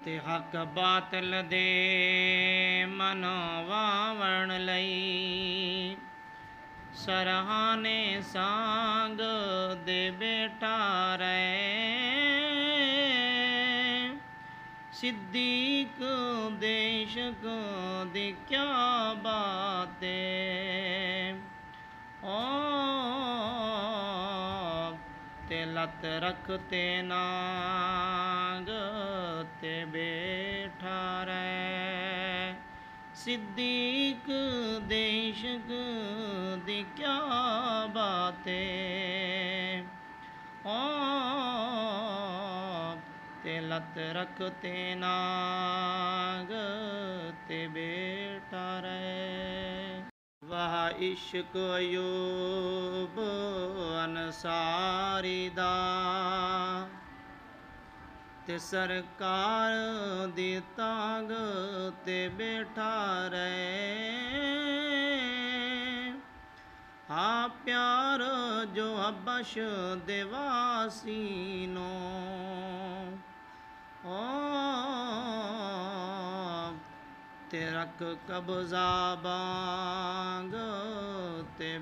ਤੇ ਹੱਕ ਬਾਤਲ ਦੇ ਮਨ ਵਾਵਣ ਲਈ ਸਰਹਾਨੇ ਸਾਂਗ ਦੇ ਬੈਠਾ ਰਹੇ। ਸਿੱਦੀਕ ਦੇਸ਼ਕ ਦੀ ਕਿਆ ਬਾਤ ਓ ਤੇ ਲੱਤ ਰਖਤੇ ਨਾਗ ਤੇ ਬੈਠਾ ਰਹਿ। ਸਿੱਦੀਕ ਦੇਸ਼ਕ ਦੀ ਕਿਆ ਬਾਤ ਓ ਤੇ ਲੱਤ ਰਖਤੇ ਨਾਗ ਤੇ ਬੈਠਾ ਰਹਿ। ਵਾਹ ਇਸ਼ਕ ਅਯੂਬ ਅਨਸਾਰੀ ਦਾ ਤੇ ਸਰਕਾਰ ਦੀ ਤਾਂਗ ਤੇ ਬੈਠਾ ਰਹੇ। ਹਾਂ ਪਿਆਰ ਜੋ ਹਬਸ਼ ਦੇ ਵਾਸੀ ਨੂੰ ਓ ਤੇ ਰਖ ਕਬਜ਼ਾ ਬਾਂਗ ਤੇ